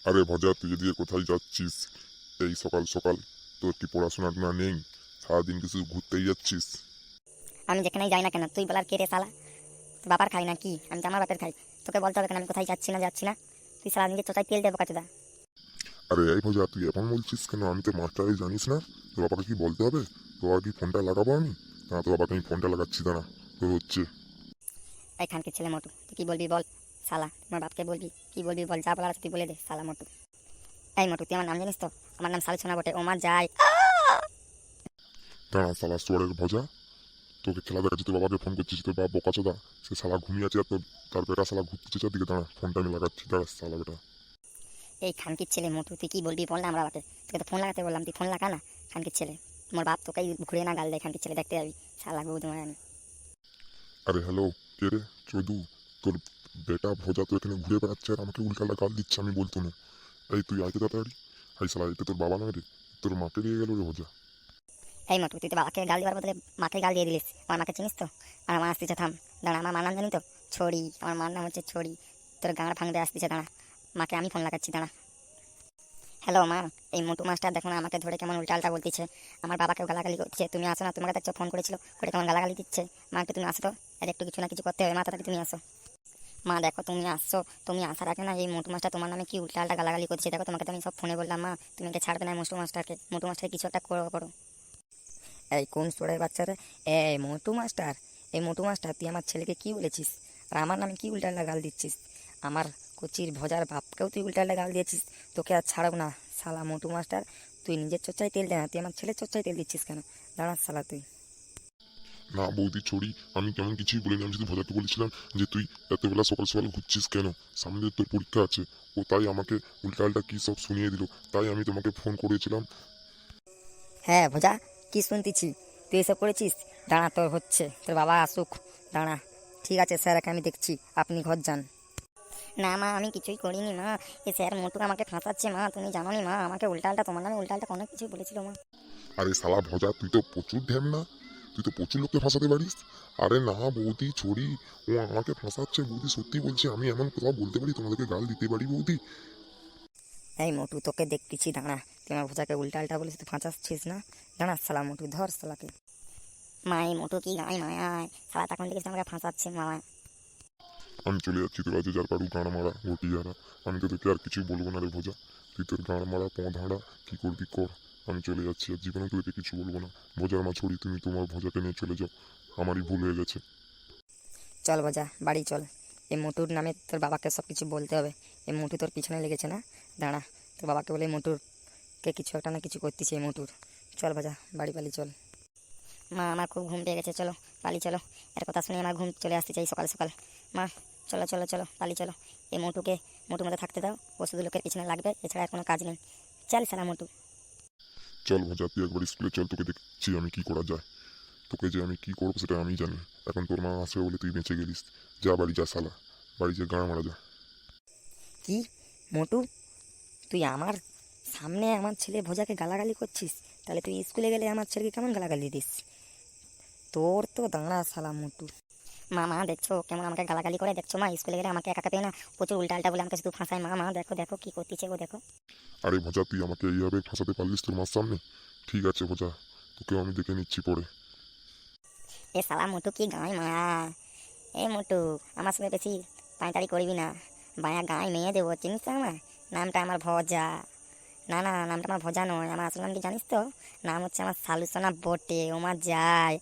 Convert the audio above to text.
আরে ভজা, তুই এদিকে কোথায় যাচ্ছিস এই সকাল সকাল? তোর কি পড়াশোনা না নেই? সারাদিন কিছু ঘুরতেই যাচ্ছিস? আমি যেখানেই যাই না কেন তুই বলার কে রে শালা? তোর বাবার খাই না কি? আমি তো আমার বাপের খাই। তোকে বলতে হবে কেন আমি কোথায় যাচ্ছি না? তুই শালা নিজের চোচায় তেল দেবো কাচুদা। আরে এই ভজা, তুই এখন বলছিস কেন? আমি তো মাস্টারে জানিস না? তোর বাবাকে কি বলতে হবে? তোর বাবা কি ফোনটা লাগাবো আমি? না, তোর বাবাকে আমি ফোনটা লাগাচ্ছি, দাঁড়া। তোর হচ্ছে। এই খানকে ছেলে মোটু, তুই কি বলবি বল? শালা তোমার বাপকে বলবি? কি বলবি বল, যা বলার আছে তুই বলে দে শালা মোটু। এই মোটু, তুই আমার নাম জানিস তো? আমার নাম শালি সোনা বটে। ও মা যায়। দাঁড়া শালা সোয়ারের ভজা, তোকে খেলা দেখাচ্ছি। তোর বাবাকে ফোন করছিস, তোর বাবা বোকাচোদা। সে শালা ঘুমিয়ে আছে আর তার বেটা শালা ঘুরতেছে চারদিকে। দাঁড়া, ফোনটা আমি লাগাচ্ছি, দাঁড়া শালা বেটা। এই খানকির ছেলে মোটু, তুই কি বলবি বল না আমার বাপকে? তোকে তো ফোন লাগাতে বললাম, তুই ফোন লাগা না। খানকির ছেলে, তোমার বাপ তোকেই ঘুরে না গাল দেয়। খানকির ছেলে, দেখতে যাবি শালা গৌ তোমার আমি। আরে হ্যালো, কে রে চোদু? তোর বেটা ভজা তো এখানে ঘুরে বেড়াচ্ছে আর আমাকে উল্টালা গাল দিচ্ছে, আমি বলতো না। এই তুই আইতে তাড়াতাড়ি। হাই শালা, এটা তোর বাবা নয় রে, তোর মাকে দিয়ে গেল রে ভজা। এই মোটু, তুই তো বাবাকে গাল দেওয়ার বদলে মাকে গাল দিয়ে দিলিস। আমার মাকে চিনিস তো? আর মা আসতেছে, থাম। দাঁড়া, আমার মার নাম জানি তো? ছড়ি। আমার মার নাম হচ্ছে ছড়ি। তোর গাঁড় ভাঙতে আসতেছে, দাঁড়া। মাকে আমি ফোন লাগাচ্ছি, দাঁড়া। হ্যালো মা, এই মোটু মাস্টার দেখো না আমাকে ধরে কেমন উল্টালটা বলতেছে। আমার বাবাকেও গালাগালি করছে। তুমি আসো না, তোমাকে দেখছো ফোন করেছিল, করে কেমন গালাগালি দিচ্ছে। মা একটু তুমি আসো তো, এর একটু কিছু না কিছু করতে হবে। মা তাড়াতাড়ি তুমি আসো। মা দেখো, তুমি আসছো। তুমি আসার আগে না এই মোটু মাস্টার তোমার নামে কি উল্টালটা গালাগালি করছে। দেখো, তোমাকে তো আমি সব ফোনে বললাম। মা তুমি একে ছাড়বে না মোটু মাস্টারকে। মোটু মাস্টার কিছু একটা করো। এই কোন ছোড়ের বাচ্চারা? এই মোটু মাস্টার, এই মোটু মাস্টার, তুই আমার ছেলেকে কি বলেছিস? আর আমার নামে কি উল্টাল্লা গাল দিচ্ছিস? আমার কচির ভজার বাপকেও তুই উল্টাল্লা গাল দিয়েছিস। তোকে আর ছাড়ব না শালা মোটু মাস্টার। তুই নিজের চর্চায় তেল দে না, তুই আমার ছেলের চর্চায় তেল দিচ্ছিস কেন? দাঁড়া শালা তুই। না বৌদি ছড়ি, আমি তেমন কিছুই বলিনি। আমি শুধু ভজাকে বলেছিলাম যে তুই এতবেলা সকাল সকাল ঘুরছিস কেন, সামনে তোর পরীক্ষা আছে। ও তাই আমাকে উল্টাপাল্টা কি সব শুনিয়ে দিল, তাই আমি তোমাকে ফোন করেছিলাম। হ্যাঁ ভজা, কি শুনতেছি? তুই এসব করেছিস? দাঁড়া, তোর হচ্ছে, তোর বাবা আসুক। দাঁড়া। ঠিক আছে স্যার, একে আমি দেখছি, আপনি ঘর যান। না মা, আমি কিছুই করিনি মা। এ স্যার মোটু আমাকে ফাঁসাচ্ছে মা, তুমি জানো নি মা, আমাকে উল্টালটা তোমার নামে উল্টালটা অনেক কিছুই বলেছিল মা। আরে শালা ভজা, তুই তো প্রচুর ঢ্যাম না, তুই তো প্রচুর লোককে ফাঁসাতে পারিস। আরে না বৌদি ছড়ি, ও আমাকে ফাঁসাচ্ছে। বৌদি সত্যি বলছে, আমি এমন কথা বলতে পারি, তোমাদেরকে গাল দিতে পারি বৌদি। এই মোটু, তোকে দেখতেছি, দাঁড়া। তুই আমার ভোজাকে উল্টা আল্টা বলেছিস, তুই ফাঁচাচ্ছিস না? দাঁড়া শালা মোটু, ধর শালাকে। মা এই মোটু কি গাই মায়ায় শালা, তখন থেকে আমাকে ফাঁসাচ্ছে মামা। আমি চলে যাচ্ছি, তোরা যে যার কারু গাঁড় মারা ঘটিয়ারা। আমি তোদেরকে আর কিছুই বলবো না রে ভজা। তুই তোর গাঁড় মারা পঁধাড়া কি করবি কর। আমি চলে যাচ্ছি, আর জীবনে তোদেরকে কিছু বলবো না। ভজার মা ছড়ি, তুমি তোমার ভজাকে নিয়ে চলে যাও, আমারই ভুল হয়ে গেছে। চল ভোজা, বাড়ি চল। এই মোটুর নামে তোর বাবাকে সব কিছু বলতে হবে। এই মোটু তোর পিছনে লেগেছে না? দাঁড়া, তোর বাবাকে বলে মোটুরকে কিছু একটা না কিছু করতেছে এই মোটুর। চল ভোজা, বাড়ি পালি চল। মা আমার খুব ঘুম পেয়ে গেছে, চলো পালি চলো। এর কথা শুনে আমার ঘুম চলে আসতে চাই সকাল সকাল। মা চলো চলো চলো, পালি চলো। এই মোটুর মধ্যে থাকতে দাও। ও শুধু লোকের পিছনে লাগবে, এছাড়া আর কোনো কাজ নেই। চল সালা মোটু। চল ভজা, তুই একবার স্কুলে চল, তোকে দেখছি আমি কি করা যায়। তোকে যে আমি কি করবো সেটা আমি জানি। এখন তোর মা আসবে বলে তুই বেঁচে গেলিস। যা বাড়ি যা শালা, বাড়ি যা গাঁড় মারা যা। কি মোটু, তুই আমার সামনে আমার ছেলে ভোজাকে গালাগালি করছিস? তাহলে তুই স্কুলে গেলে আমার ছেলেকে কেমন গালাগালি দিস? তোর তো দাঁড়া শালা মোটু। মা মা দেখছো কেমন আমাকে গালাগালি করে? দেখছো মা, স্কুলে গেলে আমাকে একা পেয়ে না প্রচুর উল্টা আল্টা বলে আমাকে শুধু ফাঁসায়। মা মা দেখো দেখো কি করতেছে গো, দেখো। আরে ভজা, তুই আমাকে এইভাবে ফাঁসাতে পারলিস তোর মার সামনে? ঠিক আছে ভজা, তোকেও আমি দেখে নিচ্ছি পরে। এ শালা মোটু কি গাঁয় মায়া। এ মোটু, আমার সঙ্গে বেশি পাঁয়তারি করবি না। বায়া গাঁয় মেয়ে দেবো, চিনিস তো আমার? নামটা আমার ভজা। না না, নামটা আমার ভজা নয়। আমার আসল নাম কি জানিস তো? নাম হচ্ছে আমার সালুসোনা বটে। ও মা যায়।